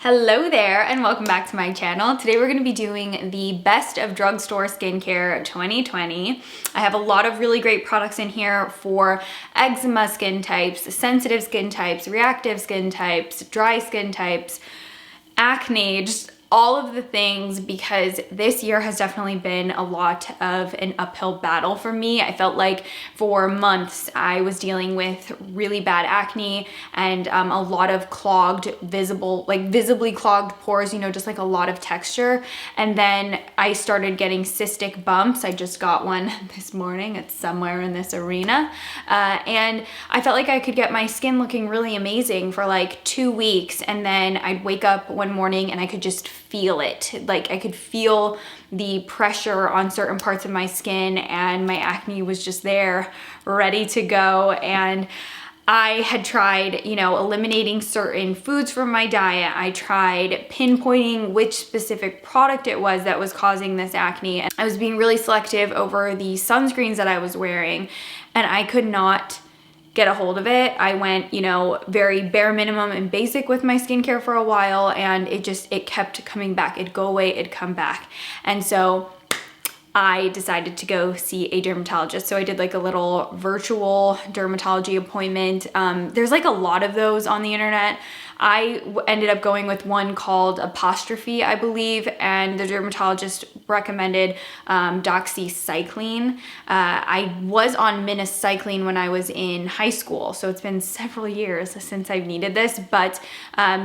Hello there and welcome back to my channel. Today we're going to be doing the best of drugstore skincare 2020. I have a lot of really great products in here for eczema skin types, sensitive skin types, reactive skin types, dry skin types, acne, just all of the things, because this year has definitely been a lot of an uphill battle for me. I felt like for months I was dealing with really bad acne and a lot of clogged, visibly clogged pores, you know, just like a lot of texture. And then I started getting cystic bumps. I just got one this morning. It's somewhere in this arena. And I felt like I could get my skin looking really amazing for like 2 weeks. And then I'd wake up one morning and I could just feel it. Like I could feel the pressure on certain parts of my skin and my acne was just there ready to go. And I had tried, you know, eliminating certain foods from my diet. I tried pinpointing which specific product it was that was causing this acne. And I was being really selective over the sunscreens that I was wearing, and I could not get a hold of it. I went, you know, very bare minimum and basic with my skincare for a while, and it kept coming back. It'd go away, it'd come back. And so I decided to go see a dermatologist. So I did like a little virtual dermatology appointment. There's like a lot of those on the internet. I ended up going with one called Apostrophe, I believe, and the dermatologist recommended doxycycline. I was on minocycline when I was in high school, so it's been several years since I've needed this, but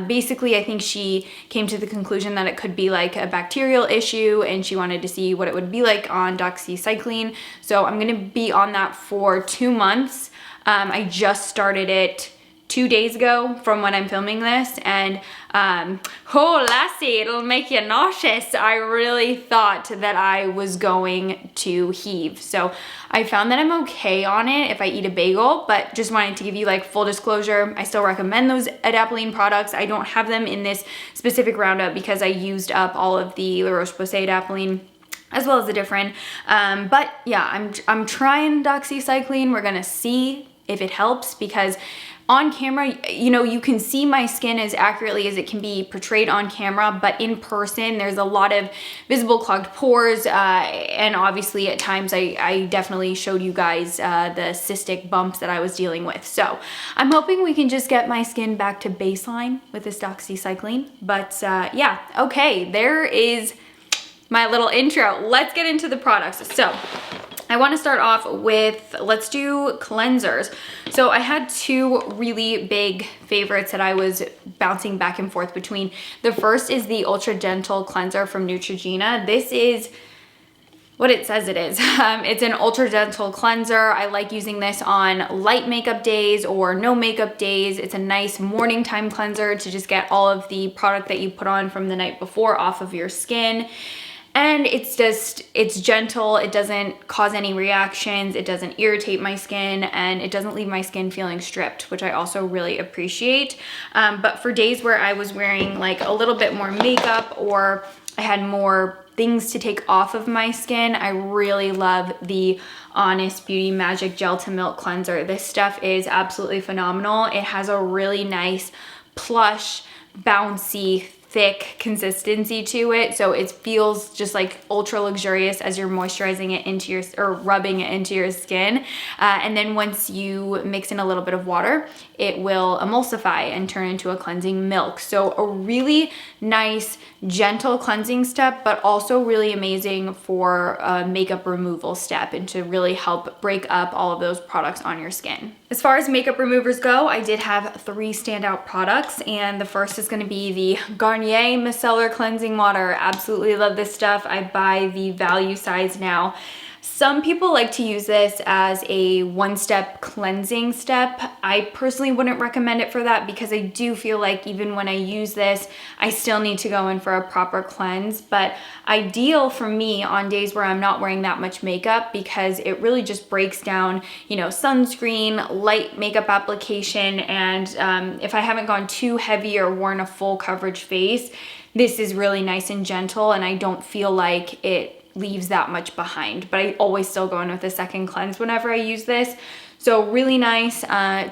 basically I think she came to the conclusion that it could be like a bacterial issue, and she wanted to see what it would be like on doxycycline. So I'm gonna be on that for 2 months. I just started it 2 days ago from when I'm filming this, and oh lassie, it'll make you nauseous. I really thought that I was going to heave. So I found that I'm okay on it if I eat a bagel, but just wanted to give you like full disclosure. I still recommend those adapalene products. I don't have them in this specific roundup because I used up all of the La Roche-Posay adapalene as well as the different. But yeah, I'm trying doxycycline. We're gonna see if it helps, because on camera, you know, you can see my skin as accurately as it can be portrayed on camera, but in person, there's a lot of visible clogged pores. And obviously at times I definitely showed you guys the cystic bumps that I was dealing with. So I'm hoping we can just get my skin back to baseline with this doxycycline. But yeah, okay, there is my little intro. Let's get into the products. So I want to start off with, let's do cleansers. So I had 2 really big favorites that I was bouncing back and forth between. The first is the Ultra Gentle Cleanser from Neutrogena. This is what it says it is. It's an ultra gentle cleanser. I like using this on light makeup days or no makeup days. It's a nice morning time cleanser to just get all of the product that you put on from the night before off of your skin. And it's gentle, it doesn't cause any reactions, it doesn't irritate my skin, and it doesn't leave my skin feeling stripped, which I also really appreciate. But for days where I was wearing like a little bit more makeup, or I had more things to take off of my skin, I really love the Honest Beauty Magic Gel to Milk Cleanser. This stuff is absolutely phenomenal. It has a really nice, plush, bouncy, thick consistency to it, so it feels just like ultra luxurious as you're moisturizing it into your, or rubbing it into your skin. And then once you mix in a little bit of water, it will emulsify and turn into a cleansing milk. So a really nice, gentle cleansing step, but also really amazing for a makeup removal step and to really help break up all of those products on your skin. As far as makeup removers go, I did have 3 standout products, and the first is going to be the Garnier Micellar Cleansing Water. Absolutely love this stuff. I buy the value size now. Some people like to use this as a one-step cleansing step. I personally wouldn't recommend it for that, because I do feel like even when I use this, I still need to go in for a proper cleanse. But ideal for me on days where I'm not wearing that much makeup, because it really just breaks down, you know, sunscreen, light makeup application, and if I haven't gone too heavy or worn a full coverage face, this is really nice and gentle, and I don't feel like it leaves that much behind. But I always still go in with a second cleanse whenever I use this. So really nice,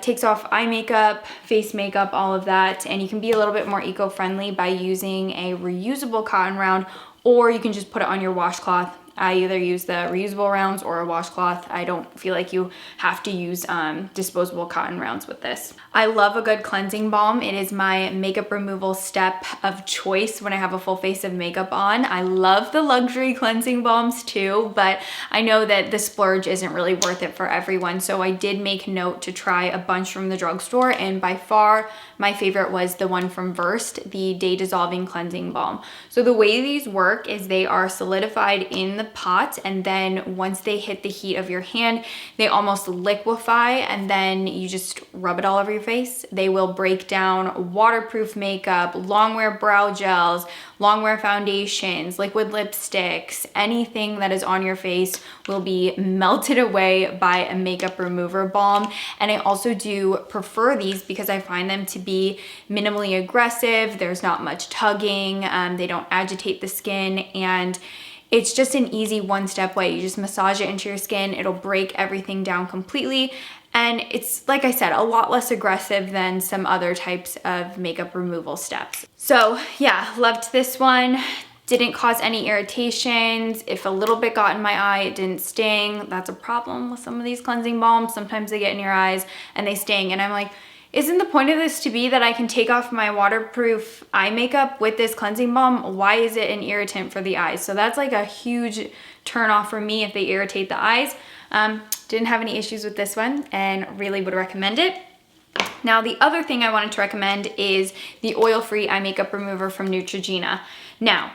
takes off eye makeup, face makeup, all of that. And you can be a little bit more eco-friendly by using a reusable cotton round, or you can just put it on your washcloth. I either use the reusable rounds or a washcloth. I don't feel like you have to use disposable cotton rounds with this. I love a good cleansing balm. It is my makeup removal step of choice when I have a full face of makeup on. I love the luxury cleansing balms too, but I know that the splurge isn't really worth it for everyone. So I did make note to try a bunch from the drugstore, and by far my favorite was the one from Versed, the Day Dissolving Cleansing Balm. So the way these work is they are solidified in the pot, and then once they hit the heat of your hand, they almost liquefy, and then you just rub it all over your face. They will break down waterproof makeup, longwear brow gels, longwear foundations, liquid lipsticks, anything that is on your face will be melted away by a makeup remover balm. And I also do prefer these because I find them to be minimally aggressive. There's not much tugging, they don't agitate the skin, and it's just an easy one-step way. You just massage it into your skin, it'll break everything down completely. And it's, like I said, a lot less aggressive than some other types of makeup removal steps. So yeah, loved this one. Didn't cause any irritations. If a little bit got in my eye, it didn't sting. That's a problem with some of these cleansing balms. Sometimes they get in your eyes and they sting. And I'm like, isn't the point of this to be that I can take off my waterproof eye makeup with this cleansing balm? Why is it an irritant for the eyes? So that's like a huge turn off for me if they irritate the eyes. Didn't have any issues with this one and really would recommend it. Now, the other thing I wanted to recommend is the oil-free eye makeup remover from Neutrogena. Now,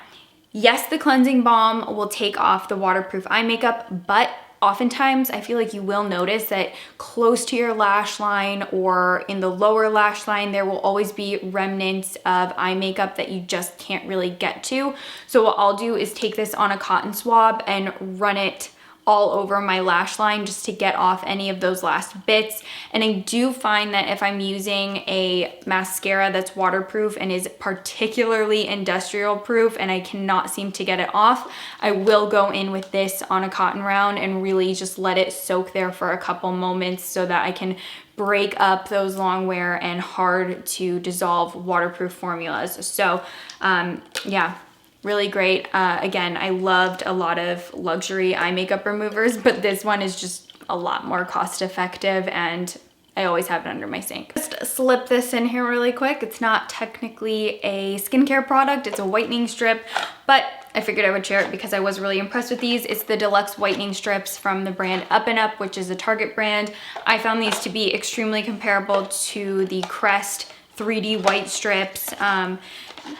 yes, the cleansing balm will take off the waterproof eye makeup, but oftentimes I feel like you will notice that close to your lash line or in the lower lash line, there will always be remnants of eye makeup that you just can't really get to. So what I'll do is take this on a cotton swab and run it all over my lash line just to get off any of those last bits. And I do find that if I'm using a mascara that's waterproof and is particularly industrial proof and I cannot seem to get it off, I will go in with this on a cotton round and really just let it soak there for a couple moments so that I can break up those long wear and hard to dissolve waterproof formulas. So yeah, really great. Again, I loved a lot of luxury eye makeup removers, but this one is just a lot more cost effective and I always have it under my sink. Just slip this in here really quick. It's not technically a skincare product, it's a whitening strip, but I figured I would share it because I was really impressed with these. It's the deluxe whitening strips from the brand Up and Up, which is a Target brand. I found these to be extremely comparable to the Crest 3D white strips.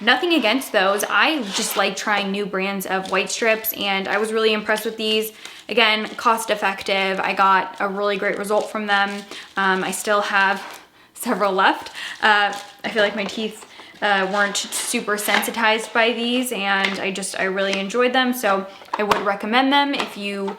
Nothing against those. I just like trying new brands of white strips and I was really impressed with these. Again, cost effective. I got a really great result from them. I still have several left. I feel like my teeth weren't super sensitized by these and I really enjoyed them. So I would recommend them if you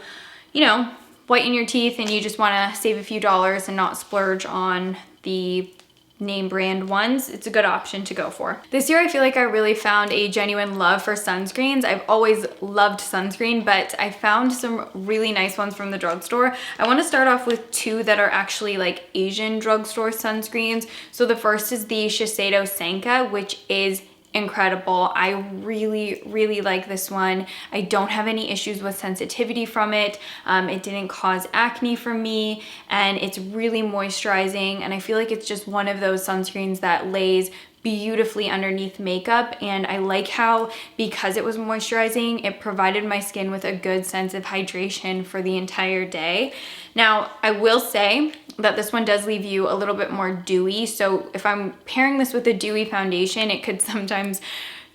whiten your teeth and you just want to save a few dollars and not splurge on the name brand ones. It's a good option to go for. This year I feel like I really found a genuine love for sunscreens. I've always loved sunscreen, but I found some really nice ones from the drugstore. I want to start off with two that are actually like Asian drugstore sunscreens. So the first is the Shiseido Senka, which is incredible. I really like this one. I don't have any issues with sensitivity from it. It didn't cause acne for me and it's really moisturizing and I feel like it's just one of those sunscreens that lays beautifully underneath makeup, and I like how because it was moisturizing, it provided my skin with a good sense of hydration for the entire day. Now, I will say that this one does leave you a little bit more dewy, so if I'm pairing this with a dewy foundation, it could sometimes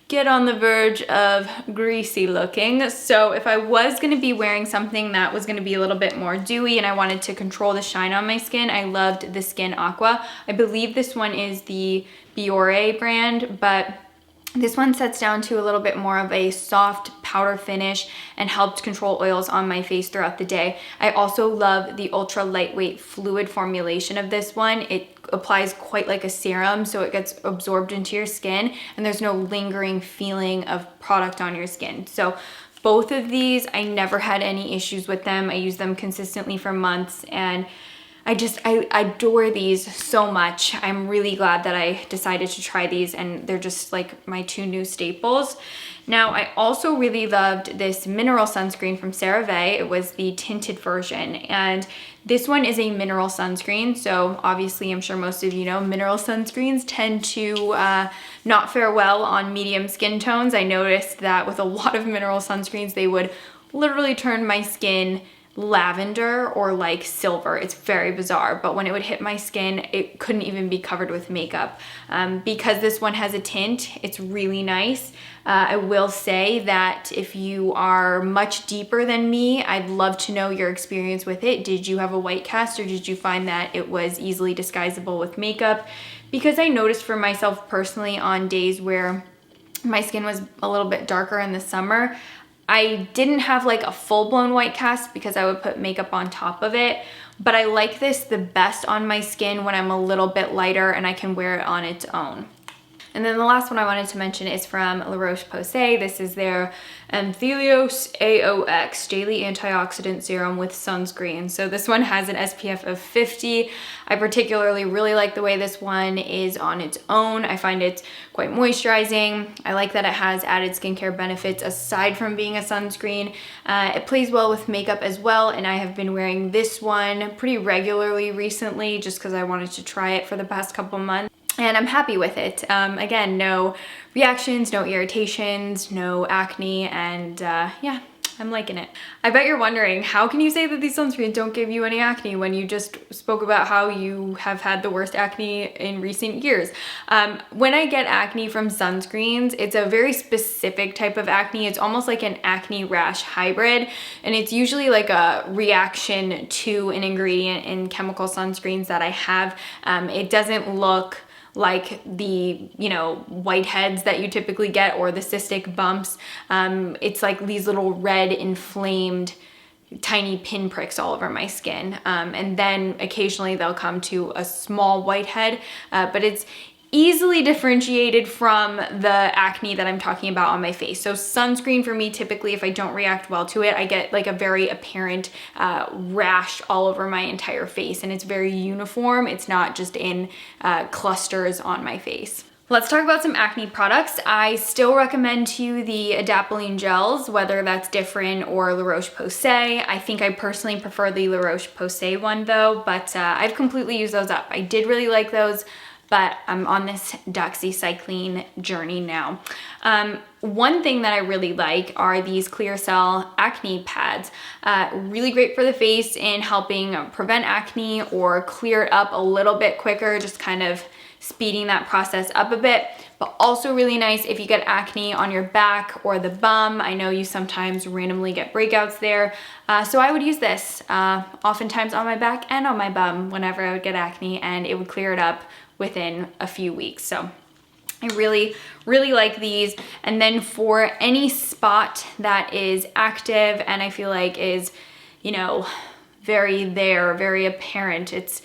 get on the verge of greasy looking. So if I was gonna be wearing something that was gonna be a little bit more dewy and I wanted to control the shine on my skin, I loved the Skin Aqua. I believe this one is the Biore brand, but this one sets down to a little bit more of a soft powder finish and helped control oils on my face throughout the day. I also love the ultra lightweight fluid formulation of this one. It applies quite like a serum, so it gets absorbed into your skin and there's no lingering feeling of product on your skin. So both of these, I never had any issues with them. I use them consistently for months and I adore these so much. I'm really glad that I decided to try these, and they're just like my two new staples. Now, I also really loved this mineral sunscreen from CeraVe. It was the tinted version, and this one is a mineral sunscreen. So obviously, I'm sure most of you know, mineral sunscreens tend to not fare well on medium skin tones. I noticed that with a lot of mineral sunscreens, they would literally turn my skin lavender or like silver. It's very bizarre, but when it would hit my skin, it couldn't even be covered with makeup. Because this one has a tint, it's really nice. I will say that if you are much deeper than me, I'd love to know your experience with it. Did you have a white cast, or did you find that it was easily disguisable with makeup? Because I noticed for myself personally, on days where my skin was a little bit darker in the summer, I didn't have like a full-blown white cast because I would put makeup on top of it, but I like this the best on my skin when I'm a little bit lighter and I can wear it on its own. And then the last one I wanted to mention is from La Roche-Posay. This is their Anthelios AOX Daily Antioxidant Serum with Sunscreen. So this one has an SPF of 50. I particularly really like the way this one is on its own. I find it's quite moisturizing. I like that it has added skincare benefits aside from being a sunscreen. It plays well with makeup as well, and I have been wearing this one pretty regularly recently just because I wanted to try it for the past couple months. And I'm happy with it. Again, no reactions, no irritations, no acne, and yeah, I'm liking it. I bet you're wondering, how can you say that these sunscreens don't give you any acne when you just spoke about how you have had the worst acne in recent years? When I get acne from sunscreens, it's a very specific type of acne. It's almost like an acne rash hybrid, and it's usually like a reaction to an ingredient in chemical sunscreens that I have. It doesn't look like the, you know, whiteheads that you typically get or the cystic bumps. It's like these little red inflamed tiny pinpricks all over my skin. And then occasionally they'll come to a small whitehead, but it's easily differentiated from the acne that I'm talking about on my face. So sunscreen for me, typically, if I don't react well to it, I get like a very apparent rash all over my entire face, and it's very uniform. It's not just in clusters on my face. Let's talk about some acne products. I still recommend to you the adapalene gels, whether that's different or La Roche-Posay. I think I personally prefer the La Roche-Posay one though, but I've completely used those up. I did really like those, but I'm on this doxycycline journey now. One thing that I really like are these Clear Cell acne pads. Really great for the face in helping prevent acne or clear it up a little bit quicker, just kind of speeding that process up a bit, but also really nice if you get acne on your back or the bum. I know you sometimes randomly get breakouts there. So I would use this oftentimes on my back and on my bum whenever I would get acne, and it would clear it up within a few weeks. So I really, really like these. And then for any spot that is active and I feel like is, you know, very apparent, it's,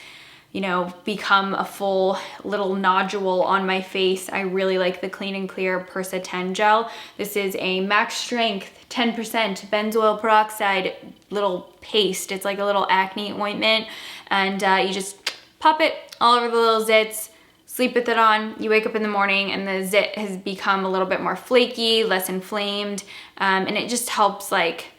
you know, become a full little nodule on my face, I really like the Clean and Clear Persa 10 gel. This is a max strength 10% benzoyl peroxide little paste. It's like a little acne ointment, and you just pop it all over the little zits, sleep with it on. You wake up in the morning and the zit has become a little bit more flaky, less inflamed, and it just helps like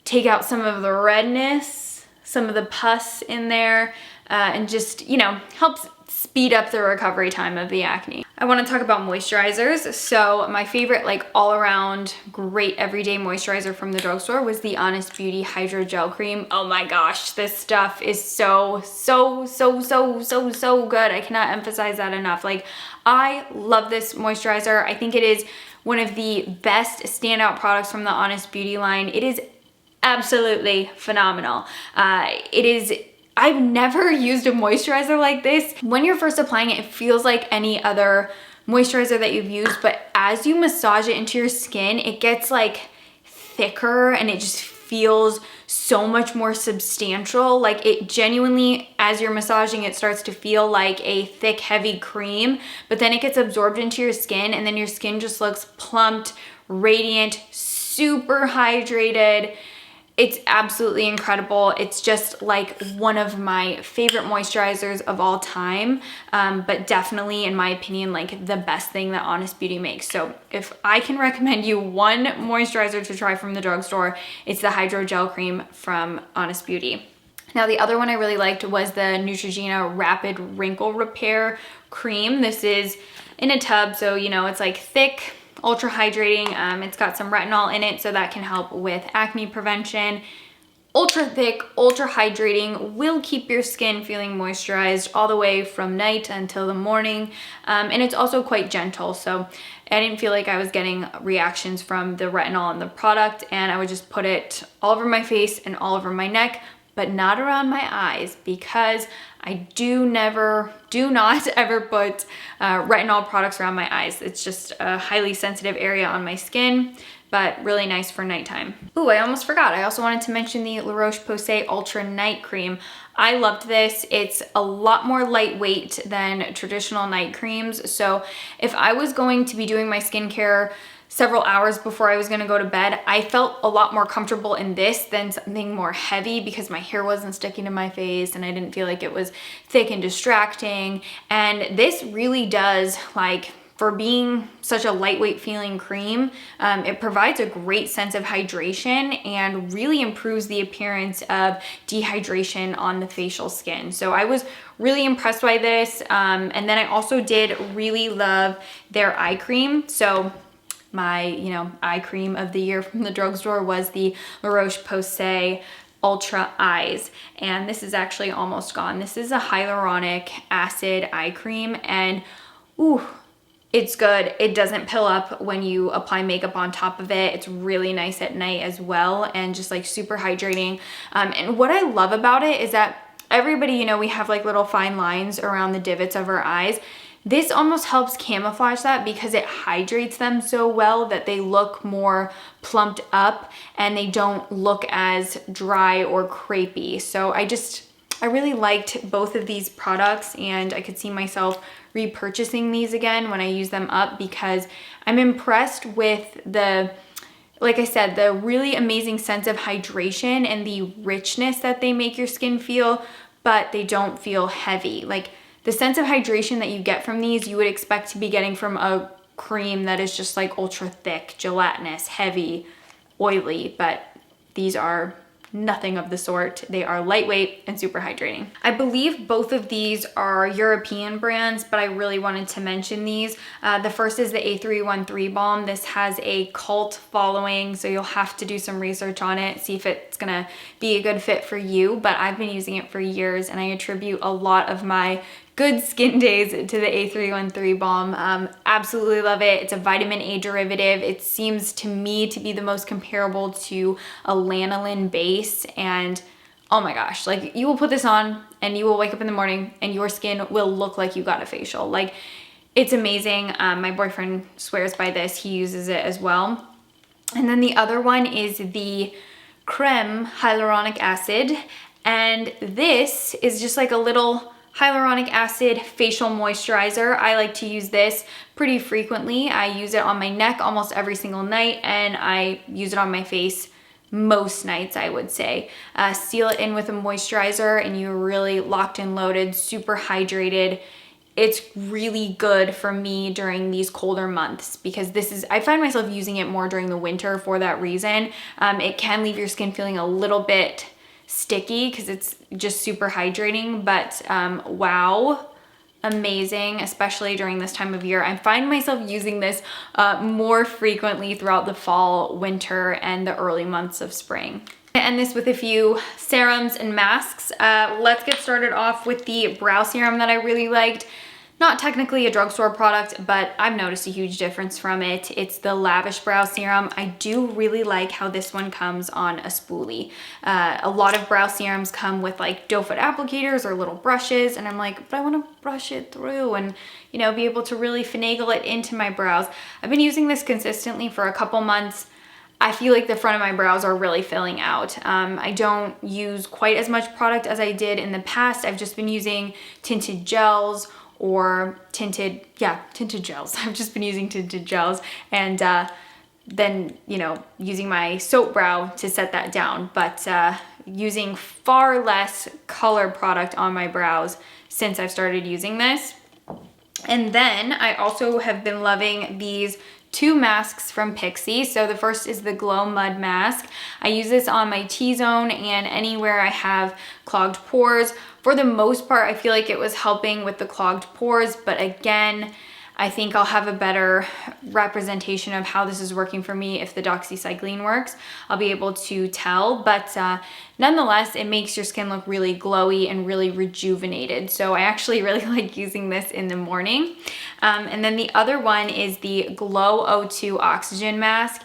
take out some of the redness, some of the pus in there, and just, you know, helps speed up the recovery time of the acne. I want to talk about moisturizers. So my favorite, like all around great everyday moisturizer from the drugstore was the Honest Beauty Hydro Gel Cream. Oh my gosh, this stuff is so good. I cannot emphasize that enough. Like, I love this moisturizer. I think it is one of the best standout products from the Honest Beauty line. It is absolutely phenomenal. I've never used a moisturizer like this. When you're first applying it, it feels like any other moisturizer that you've used, but as you massage it into your skin, it gets like thicker and it just feels so much more substantial. Like, it genuinely, as you're massaging, it starts to feel like a thick, heavy cream, but then it gets absorbed into your skin, and then your skin just looks plumped, radiant, super hydrated. It's absolutely incredible. It's just like one of my favorite moisturizers of all time, but definitely, in my opinion, like the best thing that Honest Beauty makes. So if I can recommend you one moisturizer to try from the drugstore, it's the Hydro Gel Cream from Honest Beauty. Now, the other one I really liked was the Neutrogena Rapid Wrinkle Repair Cream. This is in a tub, so you know, it's like thick, ultra hydrating. It's got some retinol in it, so that can help with acne prevention. Ultra thick, ultra hydrating, will keep your skin feeling moisturized all the way from night until the morning. And it's also quite gentle, so I didn't feel like I was getting reactions from the retinol in the product, and I would just put it all over my face and all over my neck, but not around my eyes, because I do not ever put retinol products around my eyes. It's just a highly sensitive area on my skin, but really nice for nighttime. Ooh, I almost forgot. I also wanted to mention the La Roche-Posay Ultra Night Cream. I loved this. It's a lot more lightweight than traditional night creams. So if I was going to be doing my skincare several hours before I was gonna go to bed, I felt a lot more comfortable in this than something more heavy, because my hair wasn't sticking to my face and I didn't feel like it was thick and distracting. And this really does, like, for being such a lightweight feeling cream, it provides a great sense of hydration and really improves the appearance of dehydration on the facial skin. So I was really impressed by this. And then I also did really love their eye cream. So my, eye cream of the year from the drugstore was the La Roche-Posay Ultra Eyes. And this is actually almost gone. This is a hyaluronic acid eye cream, and ooh, it's good. It doesn't pill up when you apply makeup on top of it. It's really nice at night as well, and just like super hydrating. And what I love about it is that everybody, we have like little fine lines around the divots of our eyes. This almost helps camouflage that, because it hydrates them so well that they look more plumped up and they don't look as dry or crepey. So I really liked both of these products, and I could see myself repurchasing these again when I use them up, because I'm impressed with like I said, the really amazing sense of hydration and the richness that they make your skin feel, but they don't feel heavy. Like, the sense of hydration that you get from these, you would expect to be getting from a cream that is just like ultra thick, gelatinous, heavy, oily, but these are nothing of the sort. They are lightweight and super hydrating. I believe both of these are European brands, but I really wanted to mention these. The first is the A313 balm. This has a cult following, so you'll have to do some research on it, see if it's gonna be a good fit for you, but I've been using it for years, and I attribute a lot of my good skin days to the A313 balm. Absolutely love it. It's a vitamin A derivative. It seems to me to be the most comparable to a lanolin base, and oh my gosh, like, you will put this on and you will wake up in the morning and your skin will look like you got a facial. Like, it's amazing. My boyfriend swears by this. He uses it as well. And then the other one is the Creme Hyaluronic Acid, and this is just like a little hyaluronic acid facial moisturizer. I like to use this pretty frequently. I use it on my neck almost every single night, and I use it on my face most nights, I would say. Seal it in with a moisturizer and you're really locked and loaded, super hydrated. It's really good for me during these colder months, because I find myself using it more during the winter for that reason. It can leave your skin feeling a little bit sticky because it's just super hydrating, but wow, amazing, especially during this time of year. I find myself using this more frequently throughout the fall, winter, and the early months of spring. I'm gonna end this with a few serums and masks. Let's get started off with the brow serum that I really liked. Not technically a drugstore product, but I've noticed a huge difference from it. It's the Lavish Brow Serum. I do really like how this one comes on a spoolie. A lot of brow serums come with like doe foot applicators or little brushes, and I'm like, but I want to brush it through and, you know, be able to really finagle it into my brows. I've been using this consistently for a couple months. I feel like the front of my brows are really filling out. I don't use quite as much product as I did in the past. I've just been using tinted gels or tinted gels. I've just been using tinted gels, and then, you know, using my soap brow to set that down, but using far less color product on my brows since I've started using this. And then I also have been loving these two masks from Pixi. So the first is the Glow Mud Mask. I use this on my T-zone and anywhere I have clogged pores. For the most part, I feel like it was helping with the clogged pores, but again, I think I'll have a better representation of how this is working for me if the doxycycline works. I'll be able to tell, but nonetheless, it makes your skin look really glowy and really rejuvenated. So I actually really like using this in the morning. And then the other one is the Glow O2 Oxygen Mask.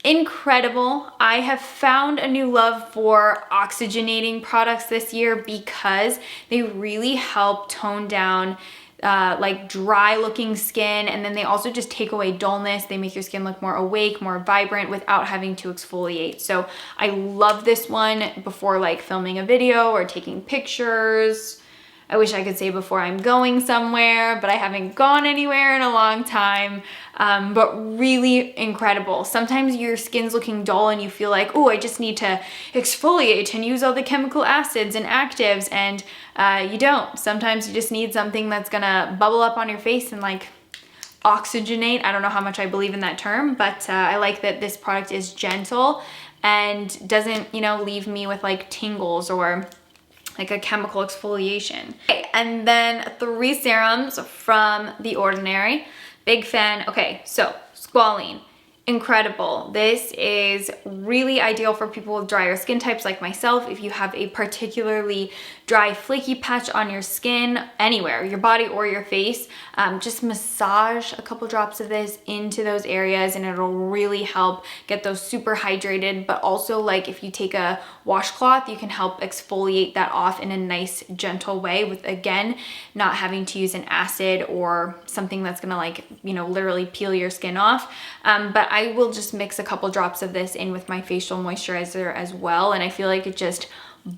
Incredible. I have found a new love for oxygenating products this year because they really help tone down like dry looking skin, and then they also just take away dullness. They make your skin look more awake, more vibrant without having to exfoliate. So I love this one before like filming a video or taking pictures. I wish I could say before I'm going somewhere, but I haven't gone anywhere in a long time. But really incredible. Sometimes your skin's looking dull and you feel like, oh, I just need to exfoliate and use all the chemical acids and actives, and you don't. Sometimes you just need something that's gonna bubble up on your face and like oxygenate. I don't know how much I believe in that term, but I like that this product is gentle and doesn't, you know, leave me with like tingles or like a chemical exfoliation. Okay, and then 3 serums from The Ordinary. Big fan. Okay, so squalene. Incredible. This is really ideal for people with drier skin types like myself. If you have a particularly dry, flaky patch on your skin, anywhere, your body or your face, just massage a couple drops of this into those areas and it'll really help get those super hydrated. But also, like, if you take a washcloth, you can help exfoliate that off in a nice, gentle way with, again, not having to use an acid or something that's gonna, like, you know, literally peel your skin off. But I will just mix a couple drops of this in with my facial moisturizer as well, and I feel like it just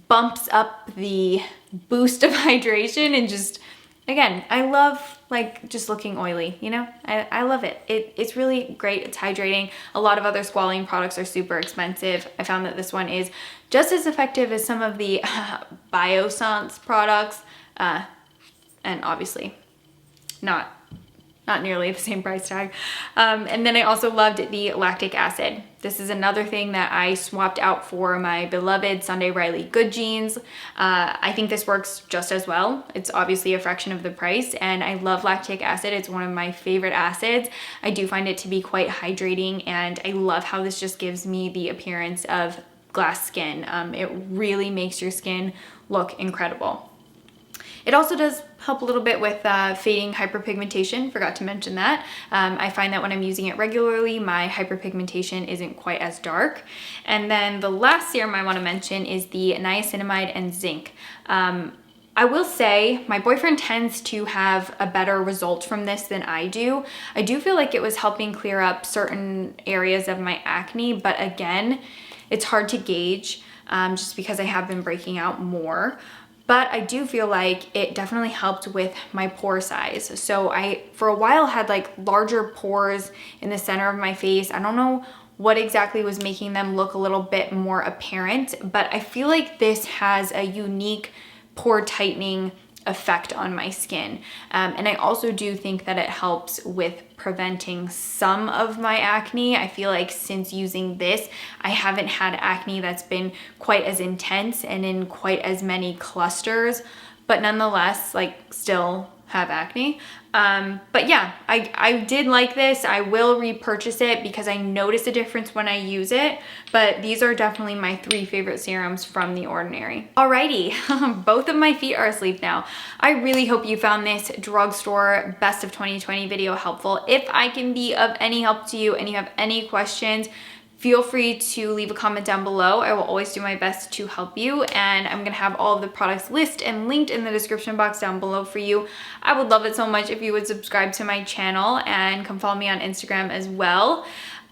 bumps up the boost of hydration. And just, again, I love like just looking oily, you know? I love it. It's really great. It's hydrating. A lot of other squalene products are super expensive. I found that this one is just as effective as some of the Biossance products, and obviously not nearly the same price tag. And then I also loved the lactic acid. This is another thing that I swapped out for my beloved Sunday Riley Good Jeans. I think this works just as well. It's obviously a fraction of the price, and I love lactic acid. It's one of my favorite acids. I do find it to be quite hydrating, and I love how this just gives me the appearance of glass skin. It really makes your skin look incredible. It also does help a little bit with fading hyperpigmentation. Forgot to mention that. I find that when I'm using it regularly, my hyperpigmentation isn't quite as dark. And then the last serum I want to mention is the niacinamide and zinc. I will say my boyfriend tends to have a better result from this than I do. I do feel like it was helping clear up certain areas of my acne, but again, it's hard to gauge just because I have been breaking out more. But I do feel like it definitely helped with my pore size. So I, for a while, had like larger pores in the center of my face. I don't know what exactly was making them look a little bit more apparent, but I feel like this has a unique pore tightening effect on my skin. And I also do think that it helps with preventing some of my acne. I feel like since using this, I haven't had acne that's been quite as intense and in quite as many clusters, but nonetheless, like, still have acne. But yeah, I did like this. I will repurchase it because I notice a difference when I use it, but these are definitely my 3 favorite serums from The Ordinary. Alrighty, both of my feet are asleep now. I really hope you found this drugstore best of 2020 video helpful. If I can be of any help to you and you have any questions, feel free to leave a comment down below. I will always do my best to help you, and I'm gonna have all of the products listed and linked in the description box down below for you. I would love it so much if you would subscribe to my channel and come follow me on Instagram as well.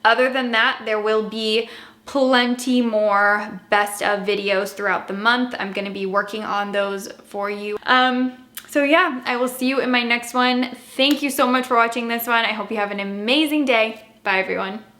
Other than that, there will be plenty more best of videos throughout the month. I'm gonna be working on those for you. So yeah, I will see you in my next one. Thank you so much for watching this one. I hope you have an amazing day. Bye everyone.